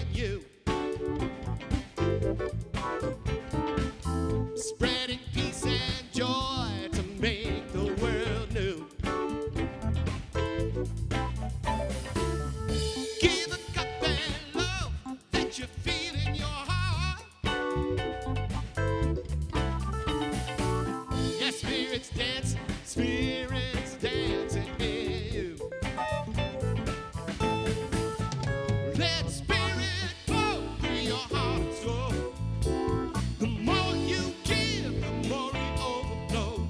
and you. Spreading peace and joy to make the world new. Give a cup and love that you feel in your heart. Yes, spirits dance, spirits dancing in you. Let spirit flow through your heart and soul. The more you give, the more it overflows.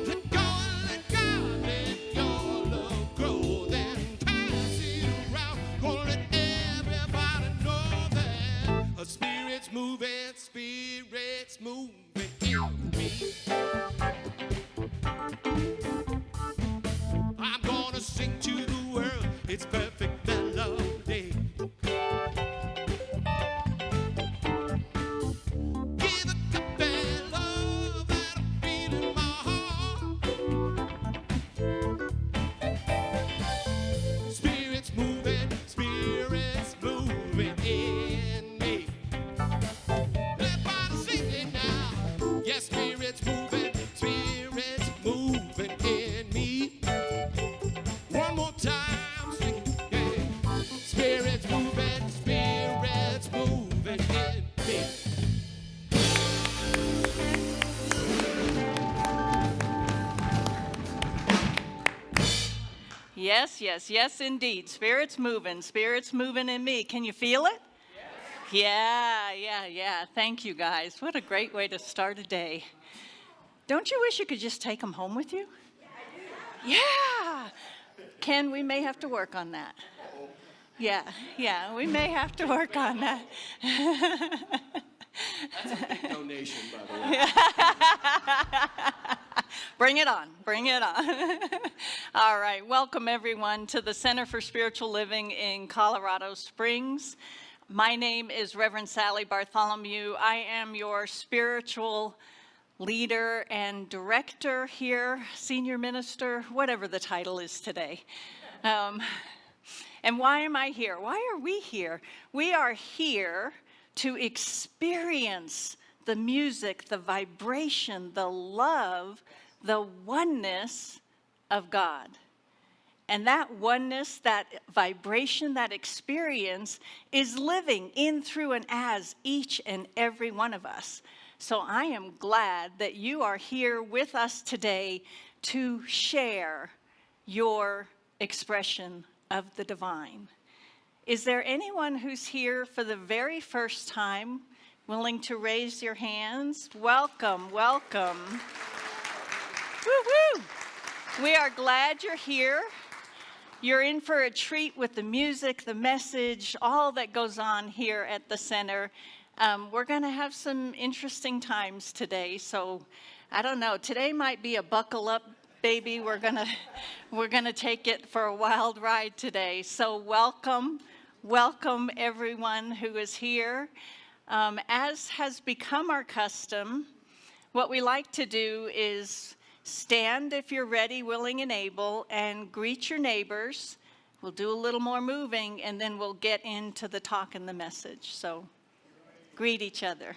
Let go and let God, let your love grow. Then pass it around, gonna let everybody know that a spirit's moving in me. I'm gonna sing to the world, it's perfect melody. Give a cup and love that I feel in my heart. Spirits moving in me. Everybody sing it now. Yes, spirits moving in me. One more time, sing it, yeah. Spirits moving in me. Yes, yes, yes, indeed. Spirits moving in me. Can you feel it? Yes. Yeah. Thank you, guys. What a great way to start a day. Don't you wish you could just take them home with you? Yeah. Ken, we may have to work on that. Yeah, we may have to work on that. That's a big donation, by the way. Bring it on. All right, welcome everyone to the Center for Spiritual Living in Colorado Springs. My name is Reverend Sally Bartholomew. I am your spiritual leader and director here, senior minister, whatever the title is today. And why am I here? Why are we here? We are here to experience the music, the vibration, the love, the oneness of God. And that oneness, that vibration, that experience is living in, through, and as each and every one of us. So I am glad that you are here with us today to share your expression of the divine. Is there anyone who's here for the very first time, willing to raise your hands? Welcome. Woo-hoo! We are glad you're here. You're in for a treat with the music, the message, all that goes on here at the center. We're going to have some interesting times today, so I don't know. Today might be a buckle up, baby. We're gonna take it for a wild ride today. So welcome everyone who is here. As has become our custom, what we like to do is stand if you're ready, willing, and able, and greet your neighbors. We'll do a little more moving, and then we'll get into the talk and the message. So greet each other.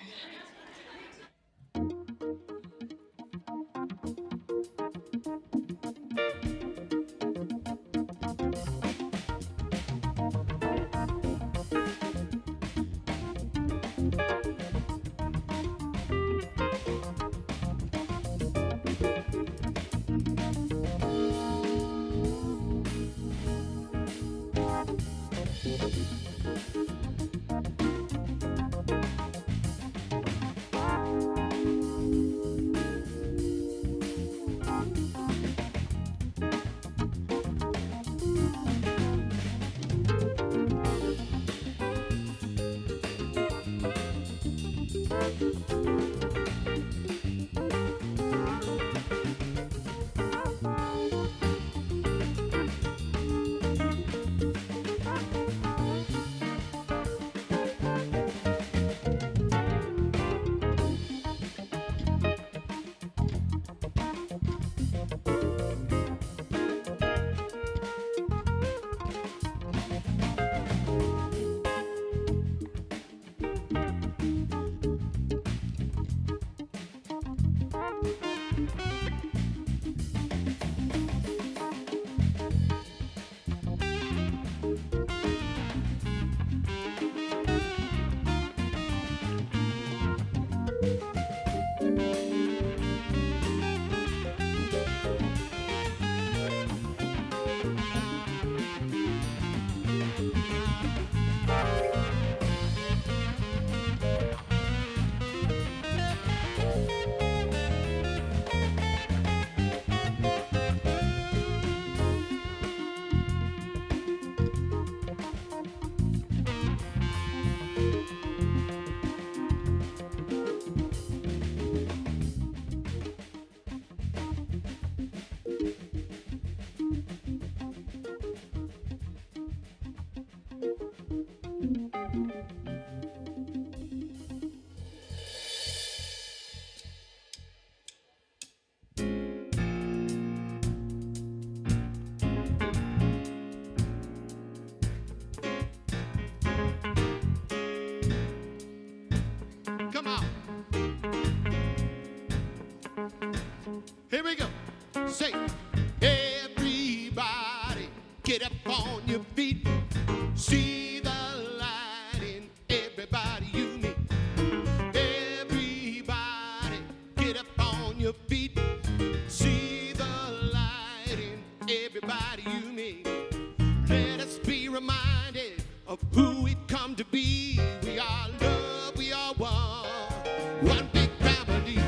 come to be. We are love, we are one big family.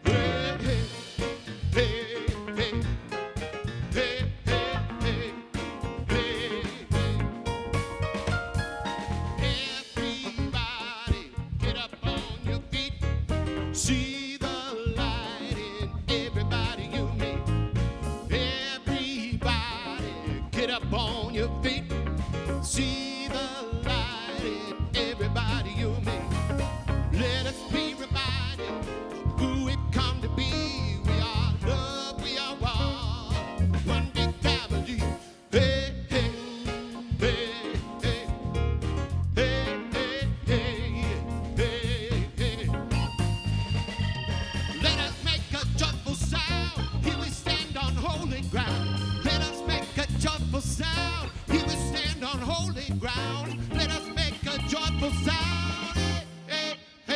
Hey, hey, hey, hey, hey, hey, hey, hey. Everybody get up on your feet. See the light in everybody you meet. Everybody get up on your feet. See the light in everybody you meet. Let us be reminded of who we've come to be. We are love, we are one big family. Hey, hey, hey, hey, hey, hey, hey, hey, hey. Let us make a joyful sound. Here we stand on holy ground. Let us make a joyful sound. Here we stand on holy ground. Let us make a joyful sound. Hey, hey,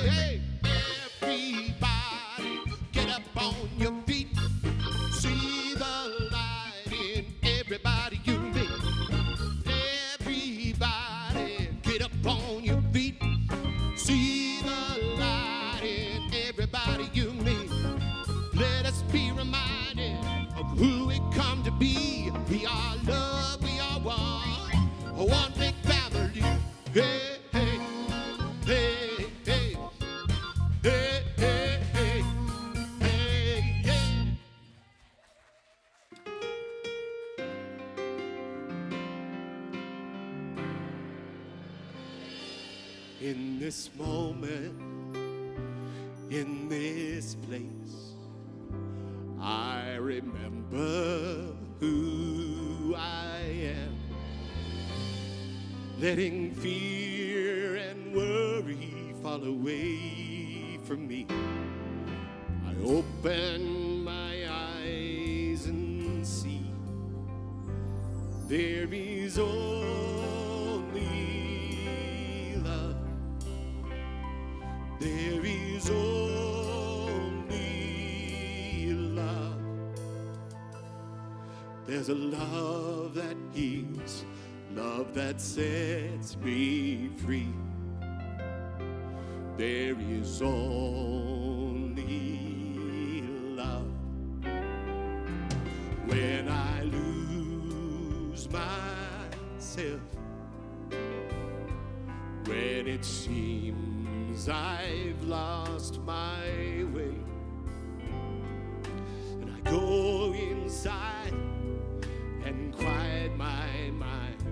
hey, hey. Everybody get up on your feet. See the light in everybody you meet. Everybody get up on your feet. See the light in everybody you meet. Let us be reminded of who we come to be. We are love, we are one big family. Hey, hey, hey, hey, hey, hey, hey, hey, hey. In this moment, in this place, I remember who I am. Letting fear and worry fall away from me. I open my eyes and see there is only love. There is only love. There's a love that heals, love that sets me free. There is only love. When I lose myself, when it seems I've lost my way, and I go inside and quiet my mind,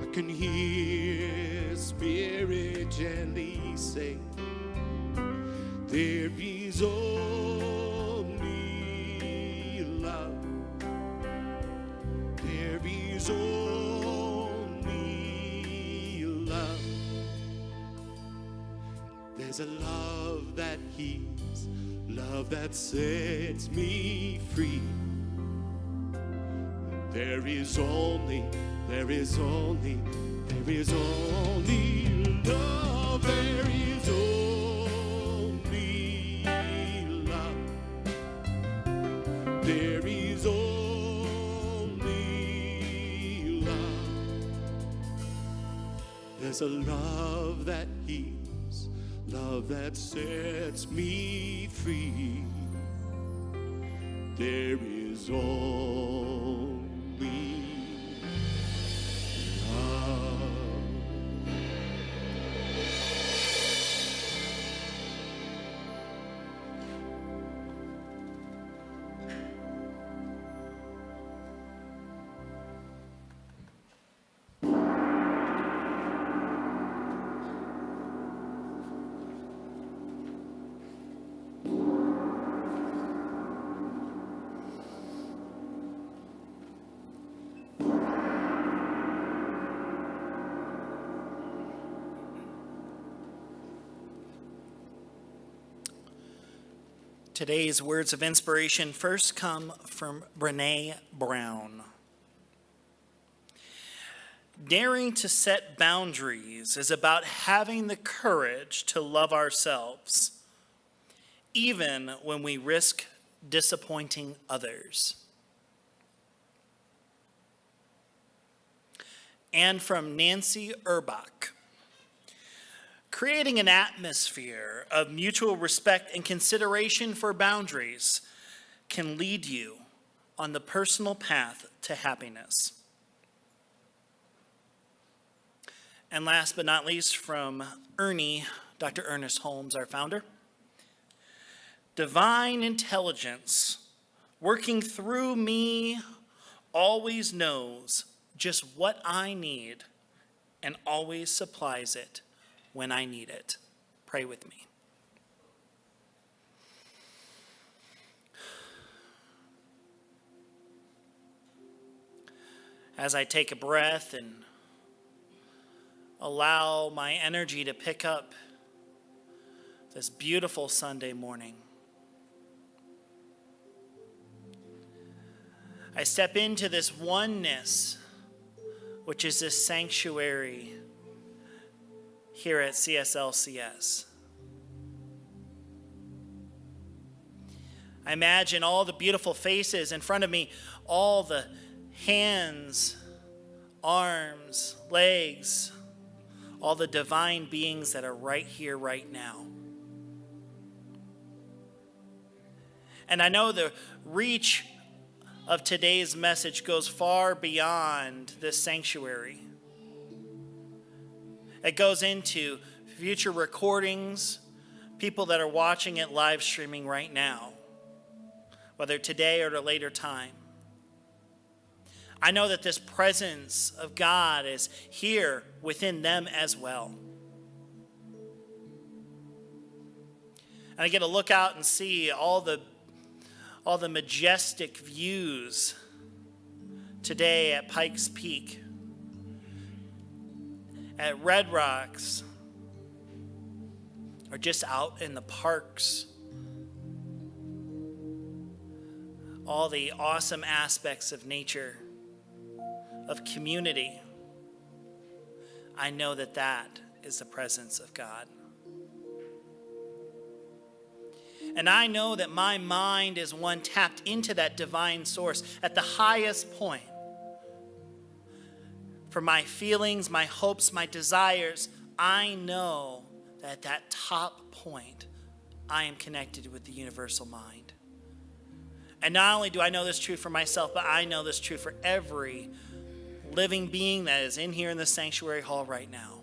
I can hear Spirit gently say, there is only love. There is only love. There's a love that heals, love that sets me free. There is only love. There is only love. There is only love. There is only love. There's a love that heals, love that sets me free. There is only love. Today's words of inspiration first come from Brené Brown. Daring to set boundaries is about having the courage to love ourselves, even when we risk disappointing others. and from Nancy Urbach. Creating an atmosphere of mutual respect and consideration for boundaries can lead you on the personal path to happiness. And last but not least, from Ernie, Dr. Ernest Holmes, our founder. Divine intelligence working through me always knows just what I need and always supplies it when I need it. Pray with me. As I take a breath and allow my energy to pick up this beautiful Sunday morning, I step into this oneness, which is this sanctuary here at CSLCS. I imagine all the beautiful faces in front of me, all the hands, arms, legs, all the divine beings that are right here, right now. And I know the reach of today's message goes far beyond this sanctuary. It goes into future recordings, people that are watching it live streaming right now, whether today or at a later time. I know that this presence of God is here within them as well. And I get to look out and see all the majestic views today at Pikes Peak, at Red Rocks, or just out in the parks. All the awesome aspects of nature, of community. I know that that is the presence of God. And I know that my mind is one tapped into that divine source at the highest point. For my feelings, my hopes, my desires, I know that at that top point, I am connected with the universal mind. And not only do I know this truth for myself, but I know this truth for every living being that is in here in the sanctuary hall right now.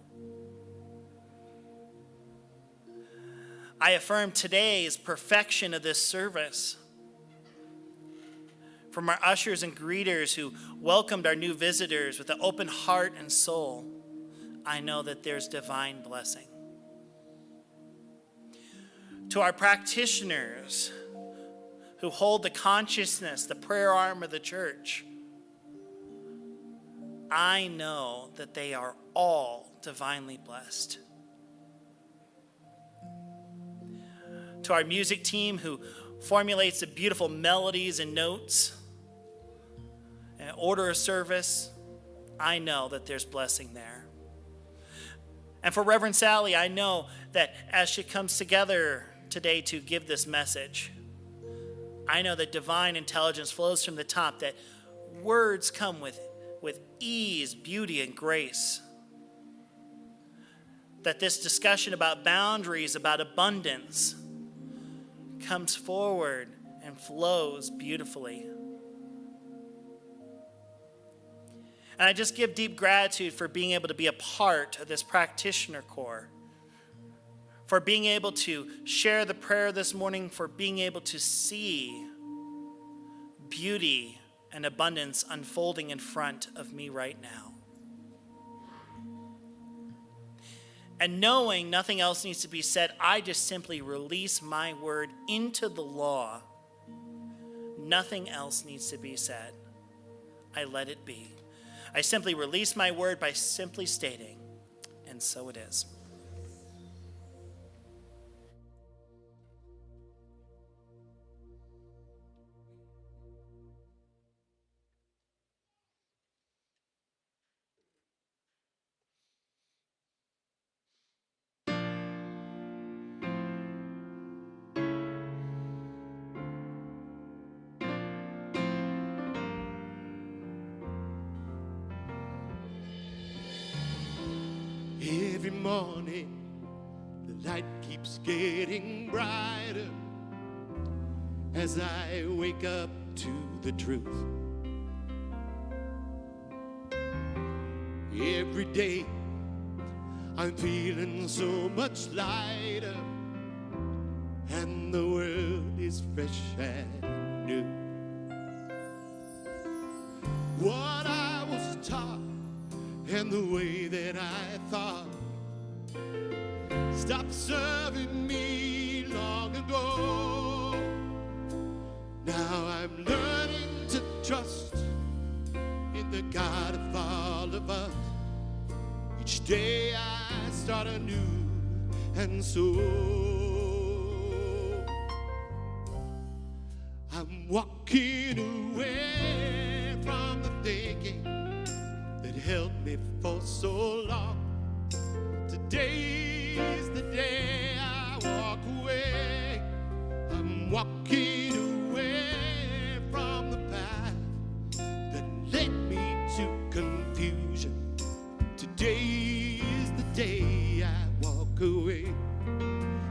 I affirm today's perfection of this service. From our ushers and greeters who welcomed our new visitors with an open heart and soul, I know that there's divine blessing. To our practitioners who hold the consciousness, the prayer arm of the church, I know that they are all divinely blessed. To our music team who formulates the beautiful melodies and notes and order of service, I know that there's blessing there. And for Reverend Sally, I know that as she comes together today to give this message, I know that divine intelligence flows from the top, that words come with ease, beauty, and grace. That this discussion about boundaries, about abundance, comes forward and flows beautifully. And I just give deep gratitude for being able to be a part of this practitioner corps, for being able to share the prayer this morning, for being able to see beauty and abundance unfolding in front of me right now. And knowing nothing else needs to be said, I just simply release my word into the law. Nothing else needs to be said. I let it be. I simply release my word by simply stating, and so it is. Every morning, the light keeps getting brighter as I wake up to the truth. Every day, I'm feeling so much lighter, and the world is fresh and new. What I was taught and the way that I thought stopped serving me long ago. Now I'm learning to trust in the God of all of us. Each day I start anew, and so I'm walking away from the thinking that held me for so long. Today is the day I walk away. I'm walking away from the path that led me to confusion. Today is the day I walk away.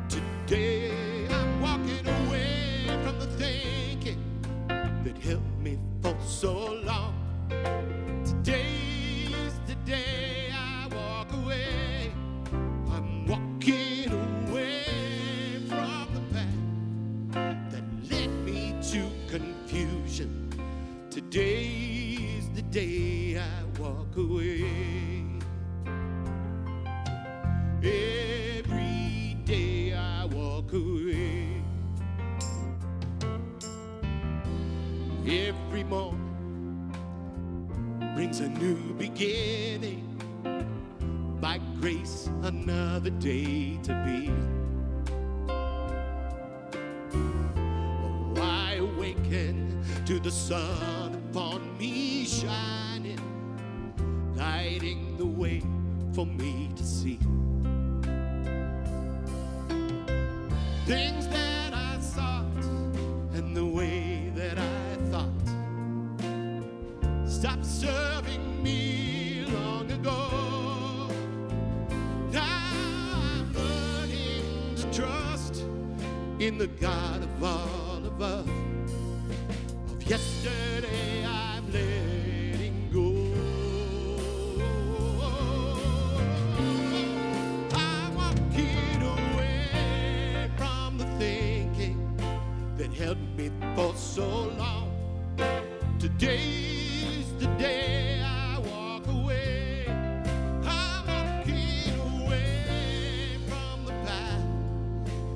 Today I'm walking away from the thinking that held me for so long. Today is the day I walk away. I'm walking away from the path that led me to confusion. Today is the day I walk away. Every day I walk away. Every morning brings a new beginning. By grace, another day to be. Oh, I awaken to the sun upon me shining, lighting the way for me to see. Things that I sought and the way that I thought stopped serving me long ago. Now I'm learning to trust in the God of all of us. Of yesterday I'm letting go. I'm walking away from the thinking that held me for so long. Today is the day I walk away. I'm walking away from the path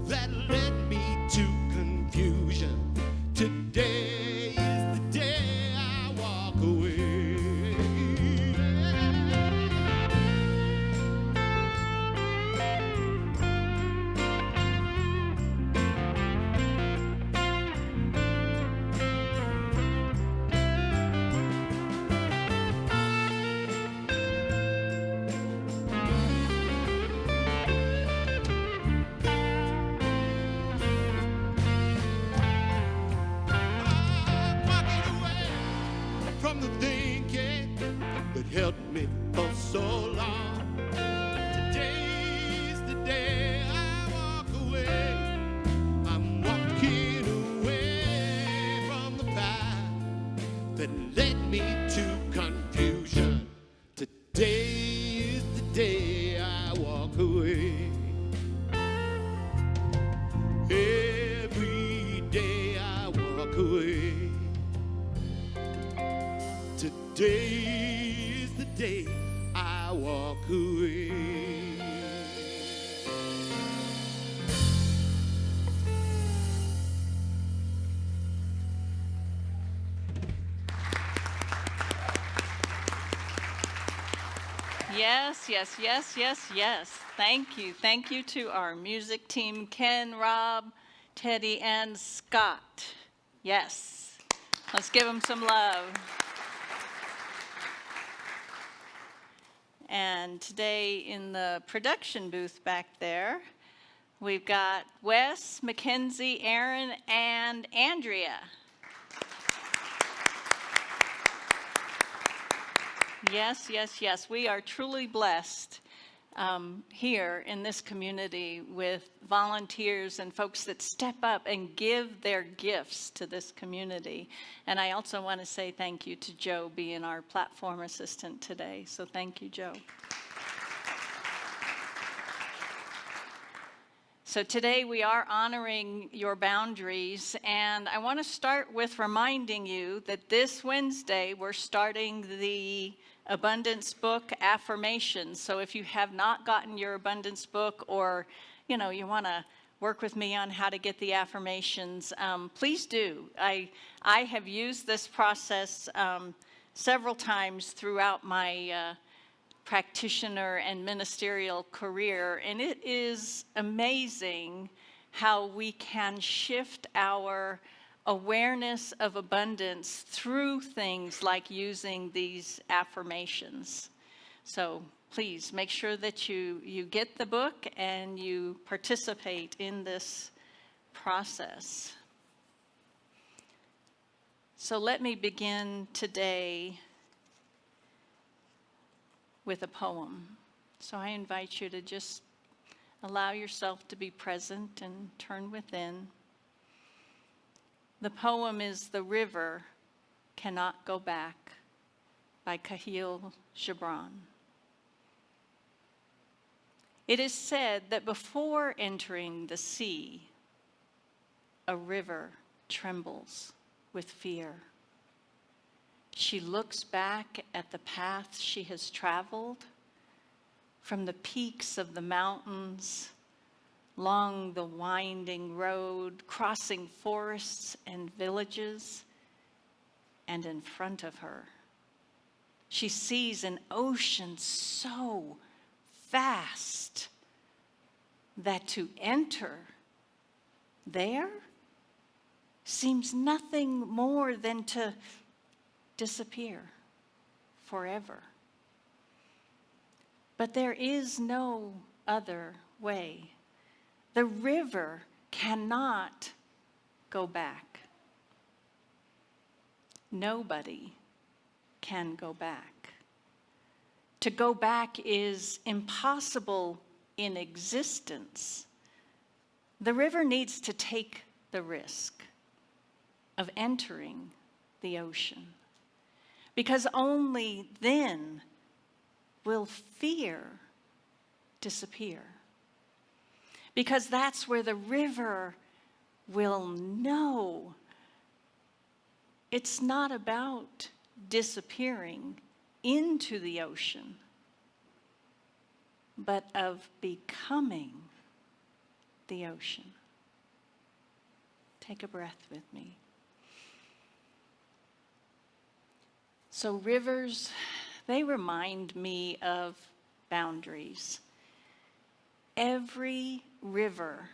that led me to confusion. Today is the day I walk away. From the thinking that held me for so long. Today is the day I walk away. I'm walking away from the path that led me to confusion. Today is the day I walk away. Every day I walk away. Today is the day I walk away. Yes, yes, yes, yes, yes. Thank you. Thank you to our music team, Ken, Rob, Teddy, and Scott. Yes. Let's give them some love. And today in the production booth back there, we've got Wes, Mackenzie, Aaron, and Andrea. Yes, yes, yes. We are truly blessed here in this community with volunteers and folks that step up and give their gifts to this community. And I also want to say thank you to Joe being our platform assistant today. So thank you, Joe. So today we are honoring your boundaries, and I want to start with reminding you that this Wednesday we're starting the Abundance Book Affirmations. So if you have not gotten your Abundance Book, or you want to work with me on how to get the affirmations, please do. I have used this process several times throughout my practitioner and ministerial career, and it is amazing how we can shift our awareness of abundance through things like using these affirmations. So please make sure that you get the book and you participate in this process. So let me begin today with a poem. So I invite you to just allow yourself to be present and turn within. The poem is "The River Cannot Go Back" by Khalil Gibran. It is said that before entering the sea, a river trembles with fear. She looks back at the path she has traveled, from the peaks of the mountains, along the winding road, crossing forests and villages, and in front of her, she sees an ocean so vast that to enter there seems nothing more than to disappear forever. But there is no other way. The river cannot go back. Nobody can go back. To go back is impossible in existence. The river needs to take the risk of entering the ocean, because only then will fear disappear. Because that's where the river will know it's not about disappearing into the ocean, but of becoming the ocean. Take a breath with me. So rivers, they remind me of boundaries. Every river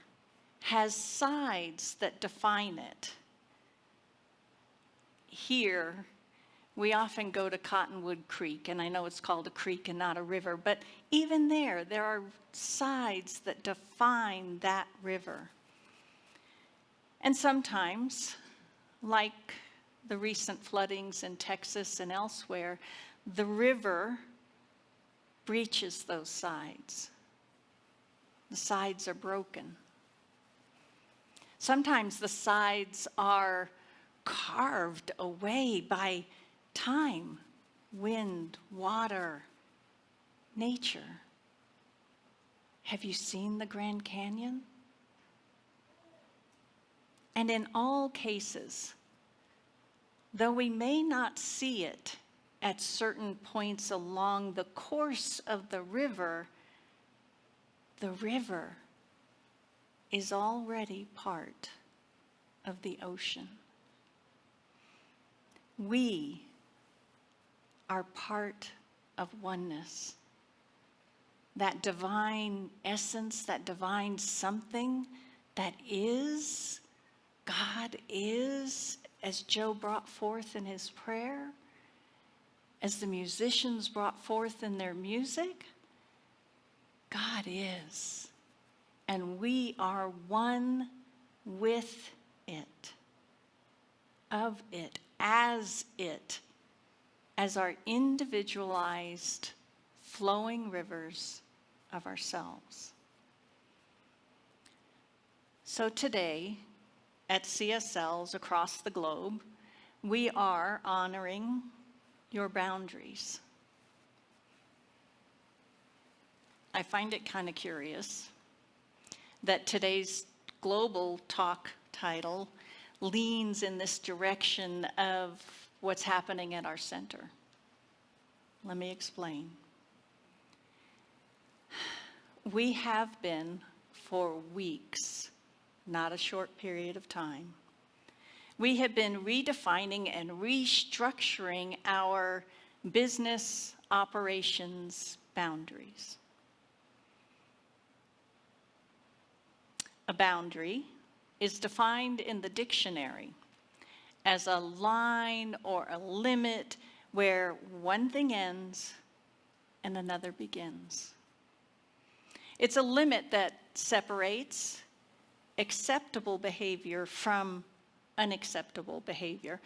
has sides that define it. Here, we often go to Cottonwood Creek, and I know it's called a creek and not a river, but even there are sides that define that river. And sometimes, like the recent floodings in Texas and elsewhere, the river breaches those sides. The sides are broken. Sometimes the sides are carved away by time, wind, water, nature. Have you seen the Grand Canyon? And in all cases, though we may not see it at certain points along the course of the river is already part of the ocean. We are part of oneness. That divine essence, that divine something that is, God is, as Joe brought forth in his prayer, as the musicians brought forth in their music, God is. And we are one with it, of it, as our individualized flowing rivers of ourselves. So today, at CSLs across the globe, we are honoring your boundaries. I find it kind of curious that today's global talk title leans in this direction of what's happening at our center. Let me explain. We have been for weeks, not a short period of time. We have been redefining and restructuring our business operations boundaries. A boundary is defined in the dictionary as a line or a limit where one thing ends and another begins. It's a limit that separates acceptable behavior from unacceptable behavior.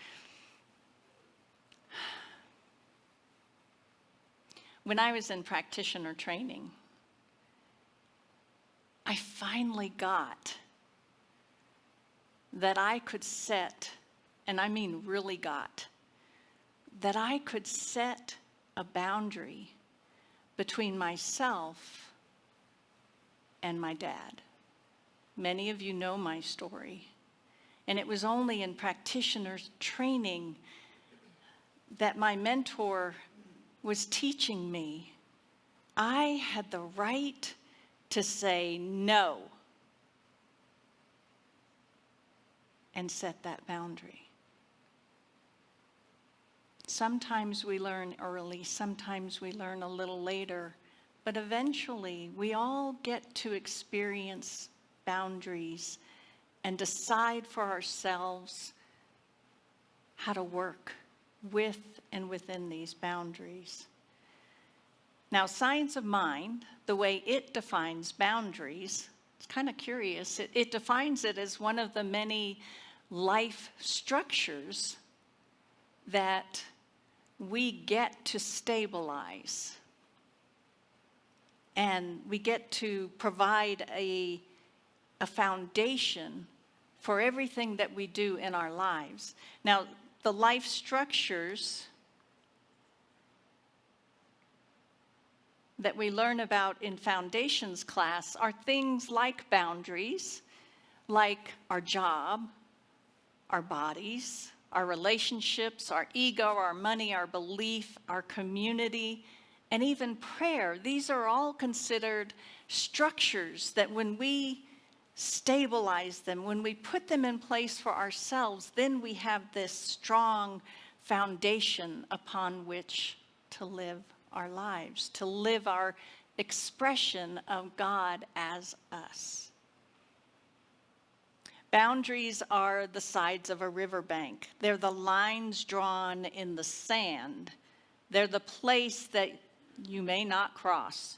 When I was in practitioner training, I finally got that I could set, and I mean really got, that I could set a boundary between myself and my dad. Many of you know my story. And it was only in practitioner's training that my mentor was teaching me I had the right to say no and set that boundary. Sometimes we learn early, sometimes we learn a little later, but eventually we all get to experience boundaries and decide for ourselves how to work with and within these boundaries. Now, Science of Mind, the way it defines boundaries, it's kind of curious. It defines it as one of the many life structures that we get to stabilize. And we get to provide a foundation for everything that we do in our lives. Now, the life structures that we learn about in foundations class are things like boundaries, like our job, our bodies, our relationships, our ego, our money, our belief, our community, and even prayer. These are all considered structures that when we stabilize them, when we put them in place for ourselves, then we have this strong foundation upon which to live our lives, to live our expression of God as us. Boundaries are the sides of a riverbank. They're the lines drawn in the sand. They're the place that you may not cross.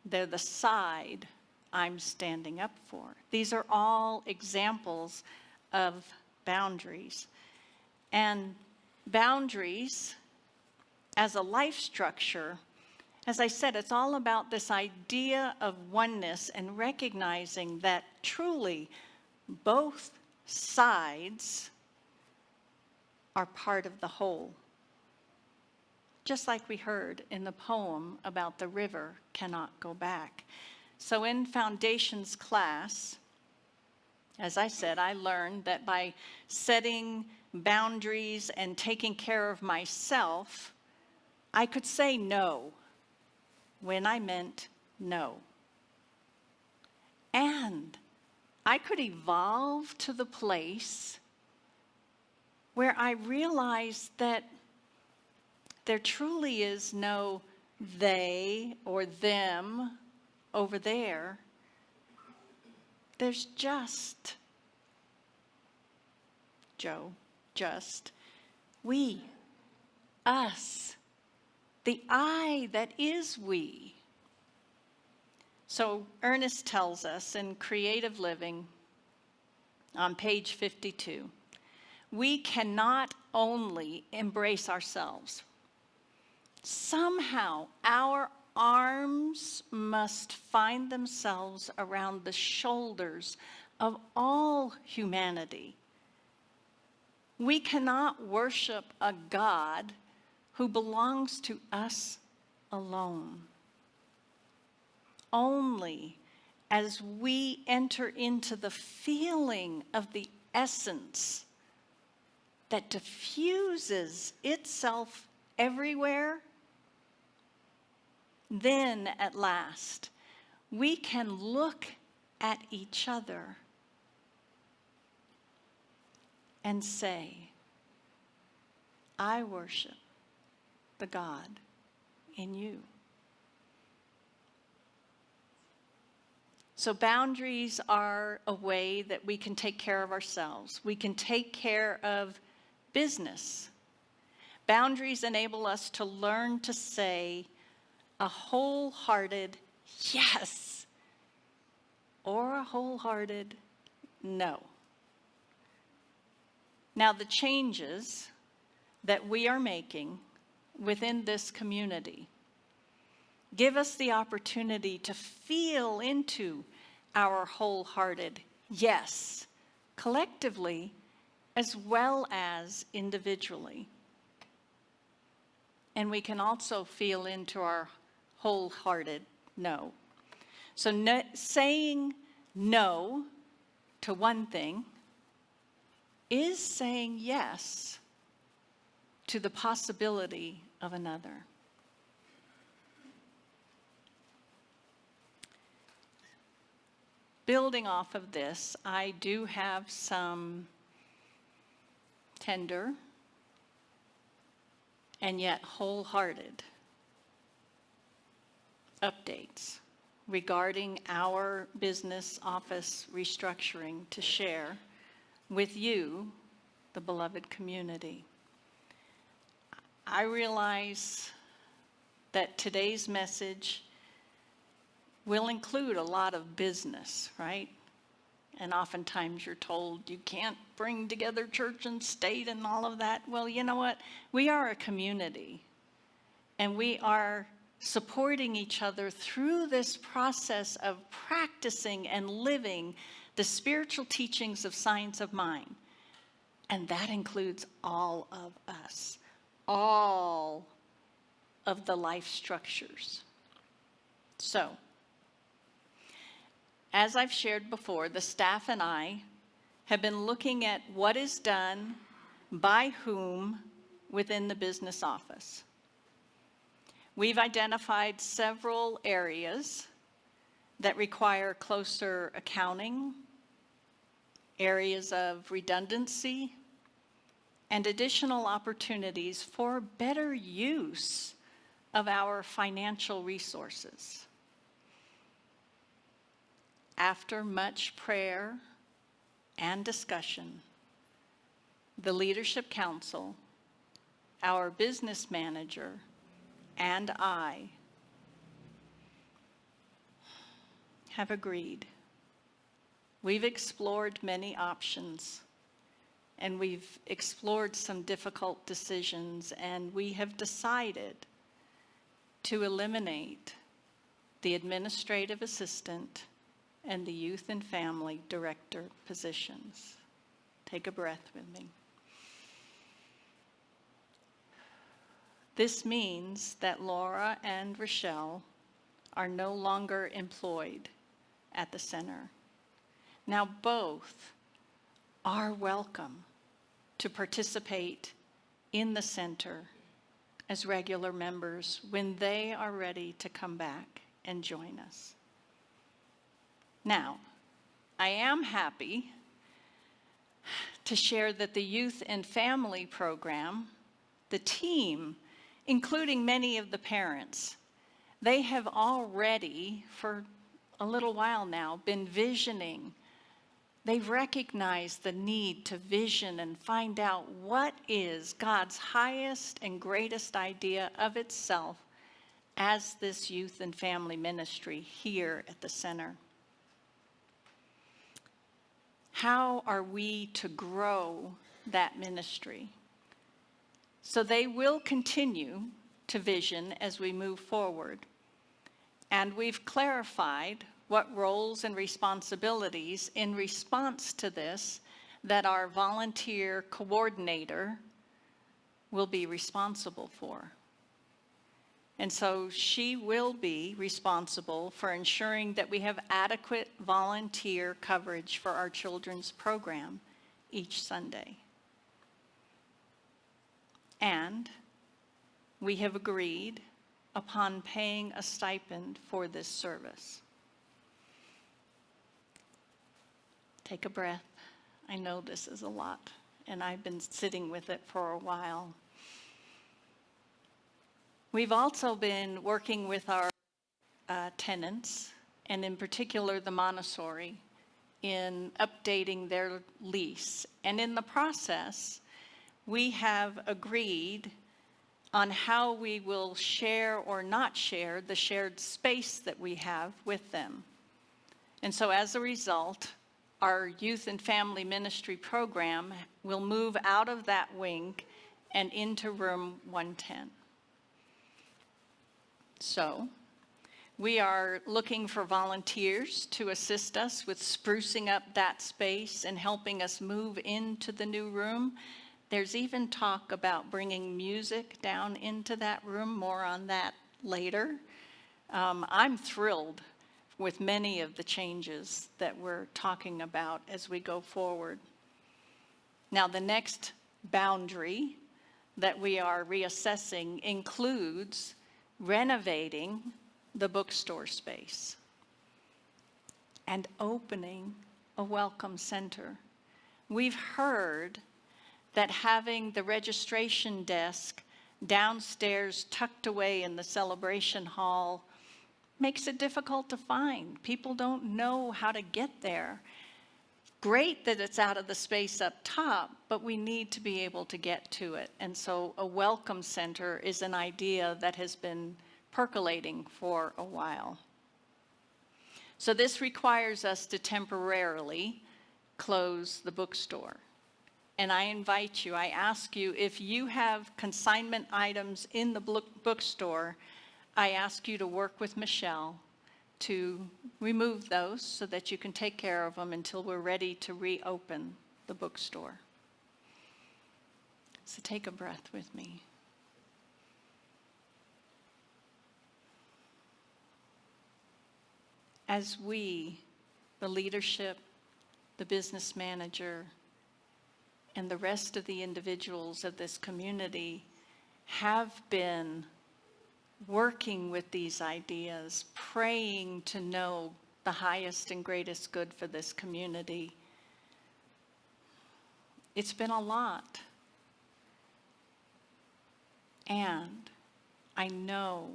They're the side I'm standing up for. These are all examples of boundaries. And boundaries, as a life structure, as I said, it's all about this idea of oneness and recognizing that truly both sides are part of the whole. Just like we heard in the poem about the river cannot go back. So in foundations class, as I said, I learned that by setting boundaries and taking care of myself, I could say no when I meant no. And I could evolve to the place where I realized that there truly is no they or them over there. There's just Joe, just we, us, the I that is we. So Ernest tells us in Creative Living on page 52, we cannot only embrace ourselves. Somehow our arms must find themselves around the shoulders of all humanity. We cannot worship a God who belongs to us alone. Only as we enter into the feeling of the essence that diffuses itself everywhere, then at last we can look at each other and say, I worship the God in you. So boundaries are a way that we can take care of ourselves. We can take care of business. Boundaries enable us to learn to say a wholehearted yes or a wholehearted no. Now, the changes that we are making within this community give us the opportunity to feel into our wholehearted yes, collectively as well as individually. And we can also feel into our wholehearted no. So saying no to one thing is saying yes to the possibility of another. Building off of this, I do have some tender and yet wholehearted updates regarding our business office restructuring to share with you, the beloved community. I realize that today's message will include a lot of business, right? And oftentimes you're told you can't bring together church and state and all of that. Well, you know what? We are a community, and we are supporting each other through this process of practicing and living the spiritual teachings of science of mind. And that includes all of us, all of the life structures. So, as I've shared before, the staff and I have been looking at what is done by whom within the business office. We've identified several areas that require closer accounting, areas of redundancy, and additional opportunities for better use of our financial resources. After much prayer and discussion, the Leadership Council, our business manager, and I have agreed. We've explored many options, and we've explored some difficult decisions, and we have decided to eliminate the administrative assistant and the youth and family director positions. Take a breath with me. This means that Laura and Rochelle are no longer employed at the center. Now both are welcome to participate in the center as regular members when they are ready to come back and join us. Now, I am happy to share that the Youth and Family Program, the team, including many of the parents, they have already, for a little while now, been visioning. They've recognized the need to vision and find out what is God's highest and greatest idea of itself as this youth and family ministry here at the center. How are we to grow that ministry? So they will continue to vision as we move forward. And we've clarified what roles and responsibilities in response to this that our volunteer coordinator will be responsible for. And so she will be responsible for ensuring that we have adequate volunteer coverage for our children's program each Sunday. And we have agreed upon paying a stipend for this service. Take a breath. I know this is a lot, and I've been sitting with it for a while. We've also been working with our tenants, and in particular the Montessori, in updating their lease. And in the process, we have agreed on how we will share or not share the shared space that we have with them. And so as a result, our youth and family ministry program will move out of that wing and into room 110. So we are looking for volunteers to assist us with sprucing up that space and helping us move into the new room. There's even talk about bringing music down into that room, more on that later. I'm thrilled with many of the changes that we're talking about as we go forward. Now, the next boundary that we are reassessing includes renovating the bookstore space and opening a welcome center. We've heard that having the registration desk downstairs tucked away in the celebration hall makes it difficult to find. People don't know how to get there. Great that it's out of the space up top, but we need to be able to get to it. And so a welcome center is an idea that has been percolating for a while. So this requires us to temporarily close the bookstore. And I invite you, I ask you, if you have consignment items in the bookstore, I ask you to work with Michelle to remove those so that you can take care of them until we're ready to reopen the bookstore. So take a breath with me. As we, the leadership, the business manager, and the rest of the individuals of this community have been working with these ideas, praying to know the highest and greatest good for this community. It's been a lot. And I know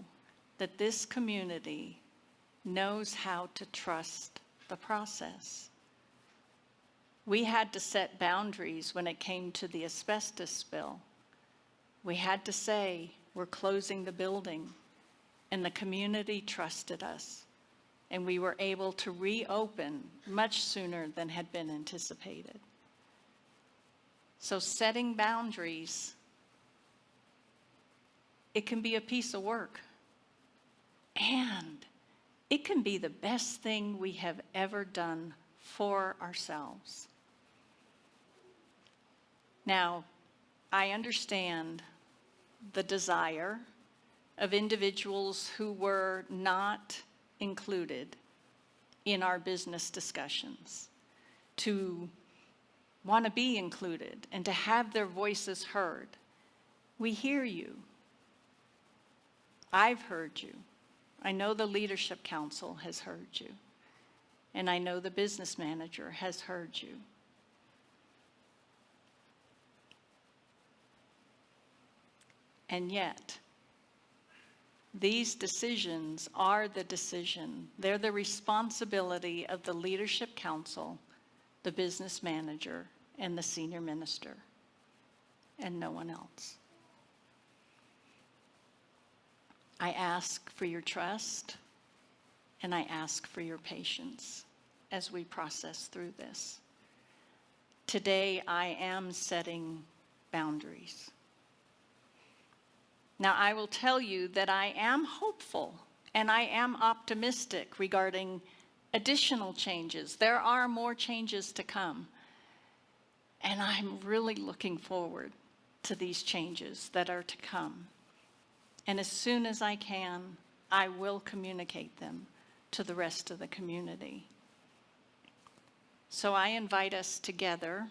that this community knows how to trust the process. We had to set boundaries when it came to the asbestos spill. We had to say, we're closing the building, and the community trusted us, and we were able to reopen much sooner than had been anticipated. So setting boundaries, it can be a piece of work, and it can be the best thing we have ever done for ourselves. Now, I understand the desire of individuals who were not included in our business discussions to want to be included and to have their voices heard. We hear you. I've heard you. I know the Leadership Council has heard you. And I know the business manager has heard you. And yet, these decisions are the decision. They're the responsibility of the Leadership Council, the business manager, and the senior minister, and no one else. I ask for your trust, and I ask for your patience as we process through this. Today, I am setting boundaries. Now, I will tell you that I am hopeful And I am optimistic regarding additional changes. There are more changes to come. And I'm really looking forward to these changes that are to come. And as soon as I can, I will communicate them to the rest of the community. So I invite us together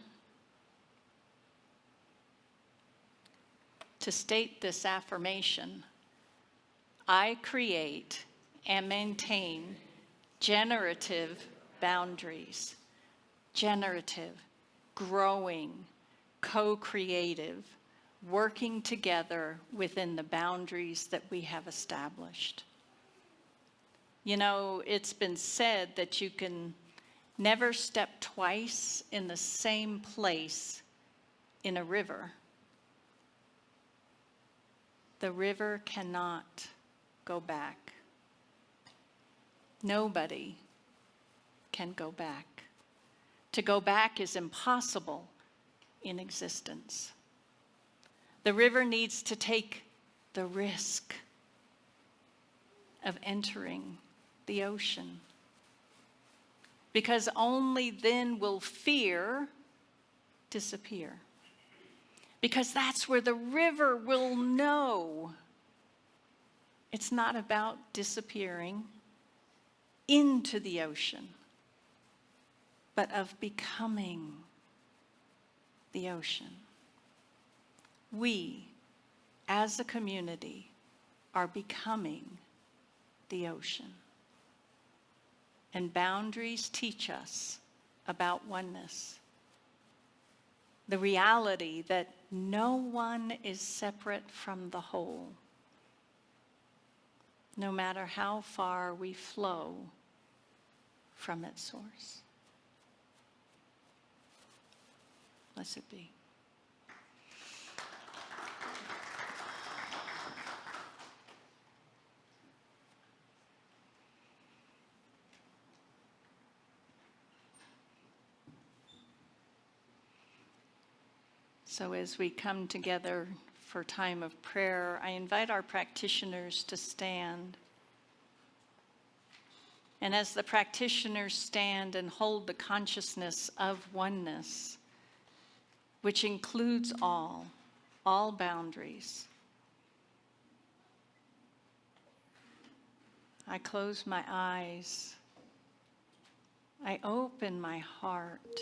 to state this affirmation. I create and maintain generative boundaries. Generative, growing, co-creative, working together within the boundaries that we have established. You know, it's been said that you can never step twice in the same place in a river. The river cannot go back. Nobody can go back. To go back is impossible in existence. The river needs to take the risk of entering the ocean, because only then will fear disappear. Because that's where the river will know it's not about disappearing into the ocean, but of becoming the ocean. We, as a community, are becoming the ocean. And boundaries teach us about oneness. The reality that no one is separate from the whole, no matter how far we flow from its source. Blessed be. So as we come together for time of prayer, I invite our practitioners to stand. And as the practitioners stand and hold the consciousness of oneness, which includes all boundaries, I close my eyes. I open my heart.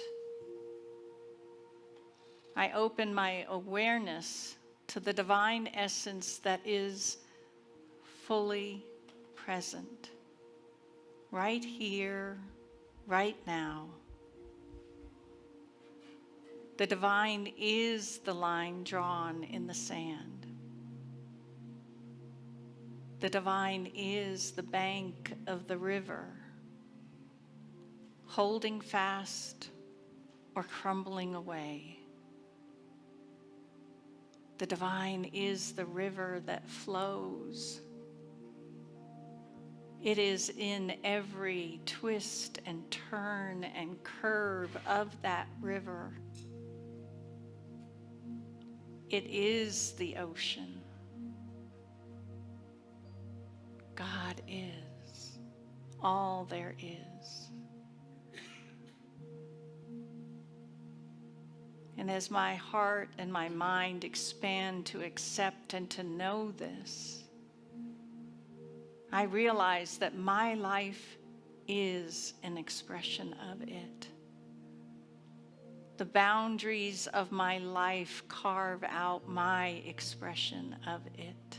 I open my awareness to the divine essence that is fully present, right here, right now. The divine is the line drawn in the sand. The divine is the bank of the river, holding fast or crumbling away. The divine is the river that flows. It is in every twist and turn and curve of that river. It is the ocean. God is all there is. And as my heart and my mind expand to accept and to know this, I realize that my life is an expression of it. The boundaries of my life carve out my expression of it.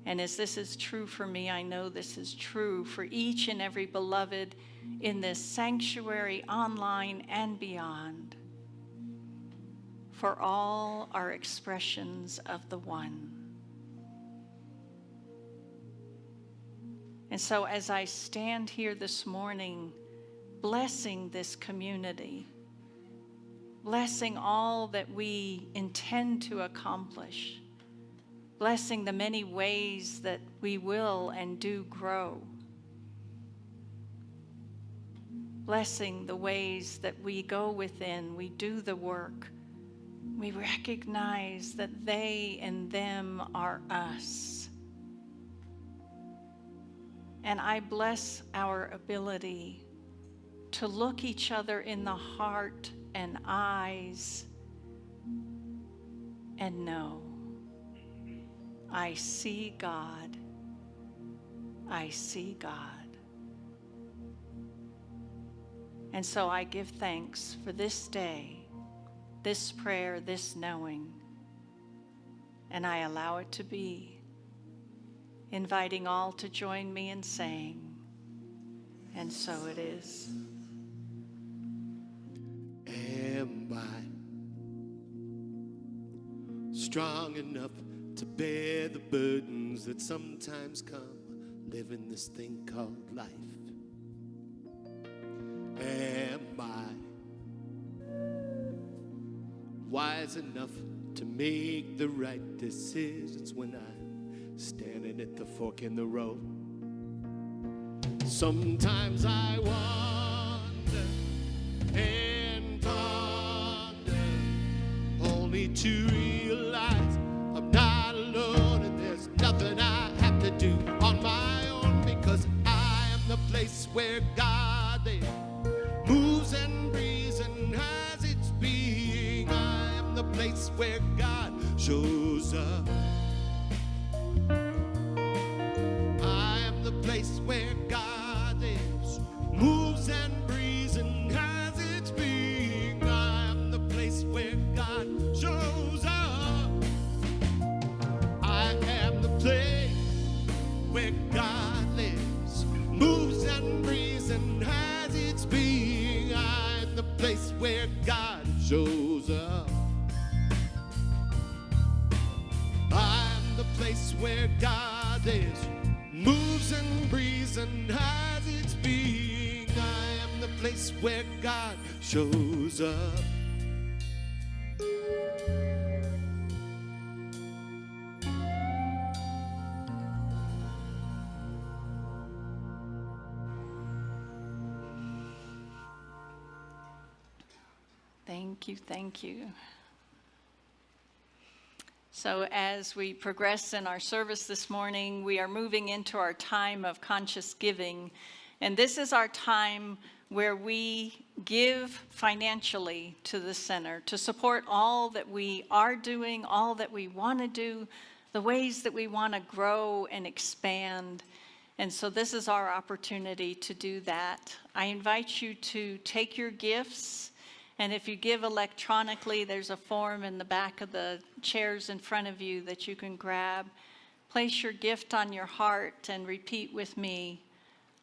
And as this is true for me, I know this is true for each and every beloved in this sanctuary, online and beyond. For all are expressions of the one. And so as I stand here this morning, blessing this community, blessing all that we intend to accomplish, blessing the many ways that we will and do grow, blessing the ways that we go within, we do the work, we recognize that they and them are us. And I bless our ability to look each other in the heart and eyes and know, I see God. I see God. And so I give thanks for this day, this prayer, this knowing, and I allow it to be, inviting all to join me in saying, and so it is. Am I strong enough to bear the burdens that sometimes come living this thing called life? Am I wise enough to make the right decisions when I'm standing at the fork in the road? Sometimes I wonder and ponder, only to realize I'm not alone and there's nothing I have to do on my own, because I am the place where God lives, moves and breathes and has its being. I am the place where God shows up. I am the place where God lives, moves and breathes and has its being. I am the place where God shows up. I am the place where God lives, moves and breathes and has its being. I am the place where God shows up. I am the place where God lives, moves and breathes and has its being. I am the place where God shows up. Thank you, thank you. So as we progress in our service this morning, we are moving into our time of conscious giving. And this is our time where we give financially to the center to support all that we are doing, all that we want to do, the ways that we want to grow and expand. And so this is our opportunity to do that. I invite you to take your gifts. And if you give electronically, there's a form in the back of the chairs in front of you that you can grab. Place your gift on your heart and repeat with me.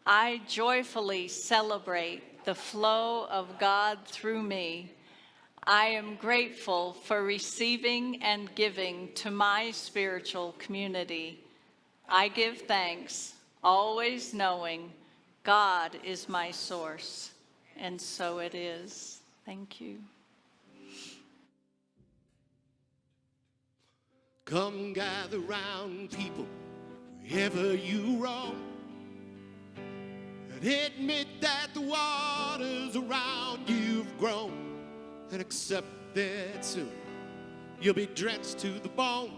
I joyfully celebrate the flow of God through me. I am grateful for receiving and giving to my spiritual community. I give thanks, always knowing God is my source. And so it is. Thank you. Come gather round, people, wherever you roam, and admit that the waters around you've grown, and accept that soon you'll be drenched to the bone.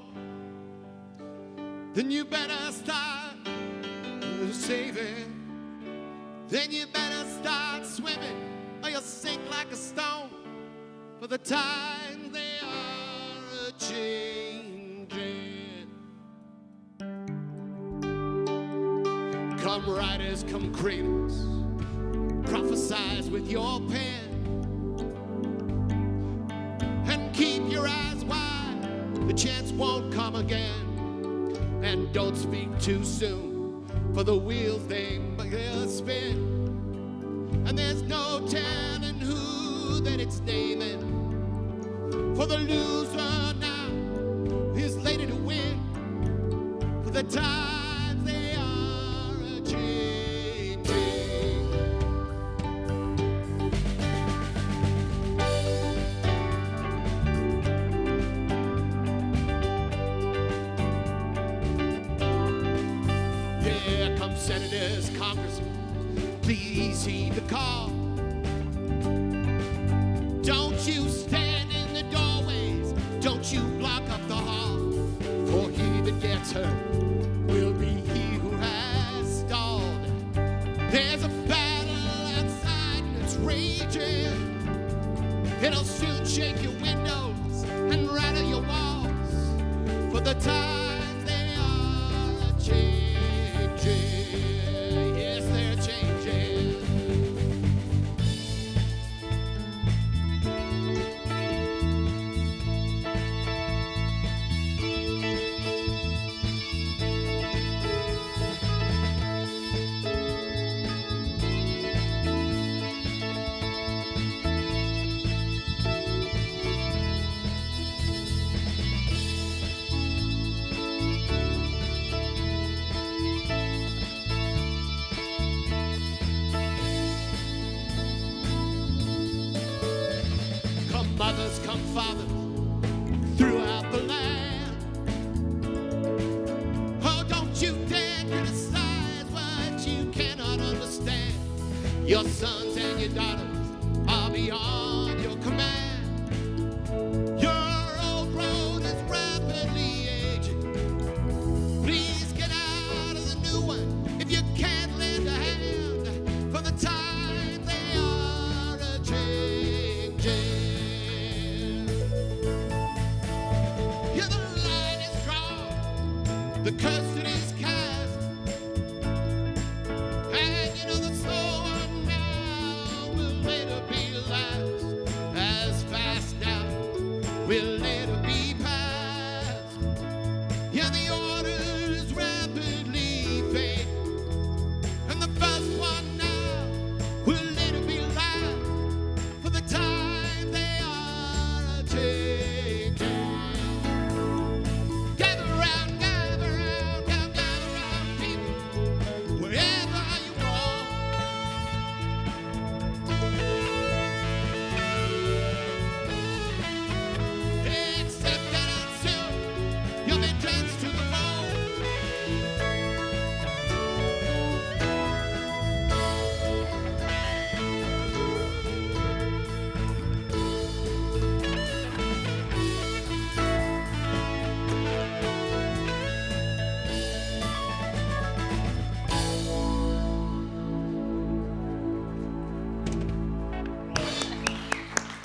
Then you better start saving. Then you better start swimming, or you'll sink like a stone, for the times they are a-changing. Come writers, come creators, prophesize with your pen, and keep your eyes wide, the chance won't come again. And don't speak too soon, for the wheels they'll spin, and there's no telling who that it's naming. For the loser now is later to win, for the times they are a-changing. Yeah, come senators, congressmen, please heed the call. Don't you stand in the doorways, don't you block up the hall, for he that gets hurt will be he who has stalled. It'll soon shake your windows and rattle your walls, for the times they are changing. Yes, they're changing. Come mothers, come fathers, throughout the land. Oh, don't you dare criticize what you cannot understand. Your sons and your daughters are beyond your command. Your old road is rapidly aging. Please get out of the new one if you can't lend a hand, for the times they are a-changing. Yeah, the line is drawn, the curtain is cast, and you know the slow one now will later be last. As fast now will later be past. Yeah, the order is rapidly fading, and the first one now will later be last, for the time they are a-changing. Gather round, come gather round, people, wherever you are. Except that until you'll be drenched to the bone.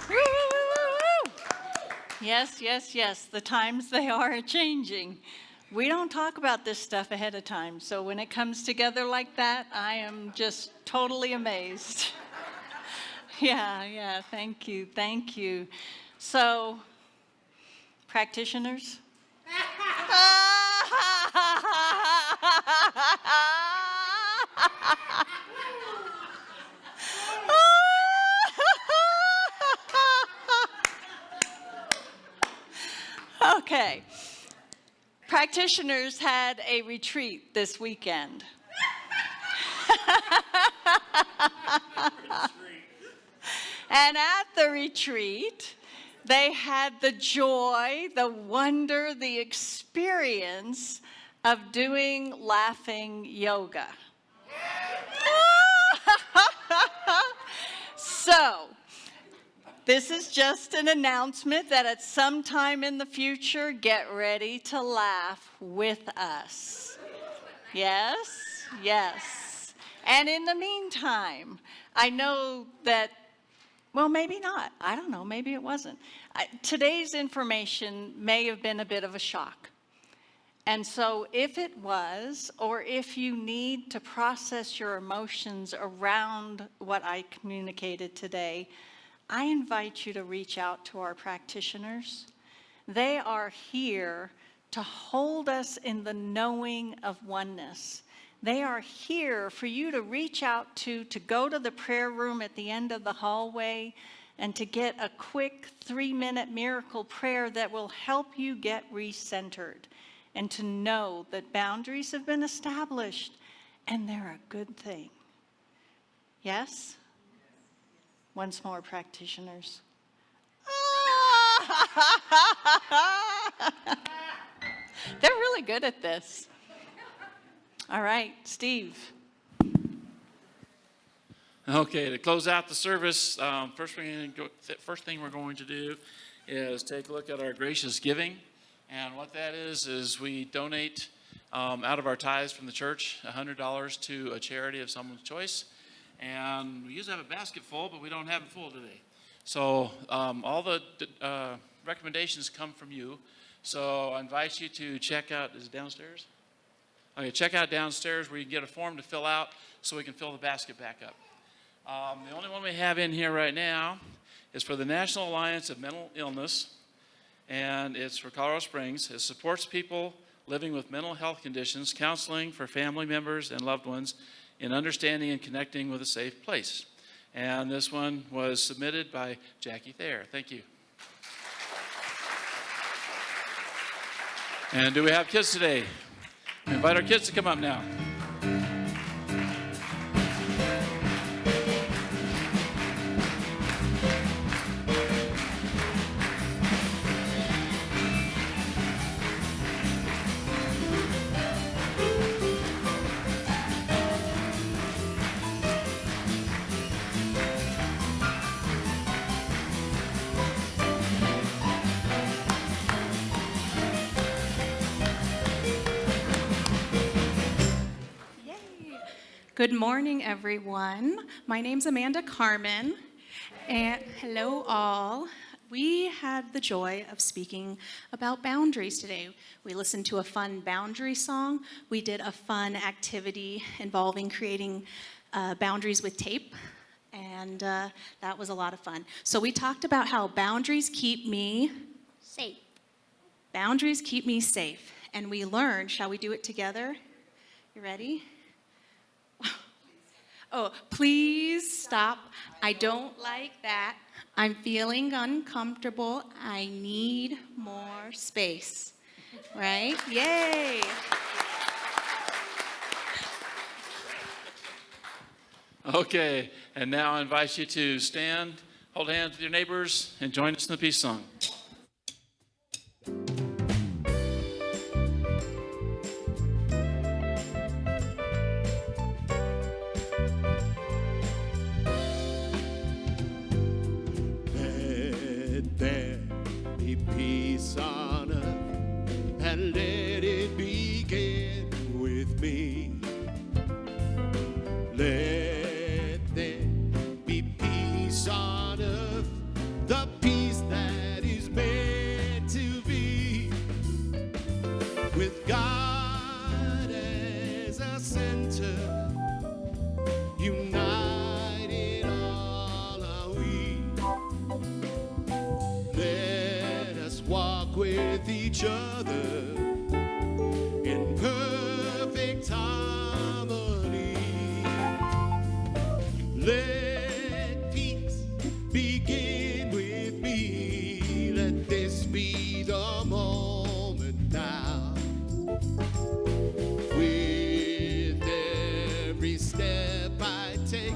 Woo, woo, woo, woo. Yes, yes, yes. The times they are changing. We don't talk about this stuff ahead of time. So when it comes together like that, I am just totally amazed. Yeah, thank you, thank you. So, practitioners? Okay. Practitioners had a retreat this weekend. And at the retreat, they had the joy, the wonder, the experience of doing laughing yoga. So, this is just an announcement that at some time in the future, get ready to laugh with us. Yes, yes. And in the meantime, I know that, well, maybe not. I don't know. Maybe it wasn't. Today's information may have been a bit of a shock. And so if it was, or if you need to process your emotions around what I communicated today, I invite you to reach out to our practitioners. They are here to hold us in the knowing of oneness. They are here for you to reach out to go to the prayer room at the end of the hallway and to get a quick 3-minute miracle prayer that will help you get recentered and to know that boundaries have been established and they're a good thing. Yes? Once more, practitioners. They're really good at this. All right, Steve. Okay, to close out the service, first thing we're going to do is take a look at our gracious giving. And what that is we donate out of our tithes from the church $100 to a charity of someone's choice. And we usually have a basket full, but we don't have it full today. So all the recommendations come from you. So I invite you to check out, is it downstairs? Okay, check out downstairs where you can get a form to fill out so we can fill the basket back up. The only one we have in here right now is for the National Alliance of Mental Illness, and it's for Colorado Springs. It supports people living with mental health conditions, counseling for family members and loved ones in understanding and connecting with a safe place. And this one was submitted by Jackie Thayer. Thank you. And do we have kids today? We invite our kids to come up now. Good morning, everyone. My name's Amanda Carmen, and hello all. We had the joy of speaking about boundaries today. We listened to a fun boundary song. We did a fun activity involving creating boundaries with tape, and that was a lot of fun. So we talked about how boundaries keep me Safe. Boundaries keep me safe. And we learned, shall we do it together? You ready? Oh, please stop. I don't like that. I'm feeling uncomfortable. I need more space. Right? Yay. Okay, and now I invite you to stand, hold hands with your neighbors, and join us in the peace song. Let there be peace on earth, and let it begin with me. Let there be peace on earth, the peace that is meant to be, with God as a center, united all are we. Let us walk with each other in perfect harmony. Let peace begin with me. Let this be the moment now. With every step I take,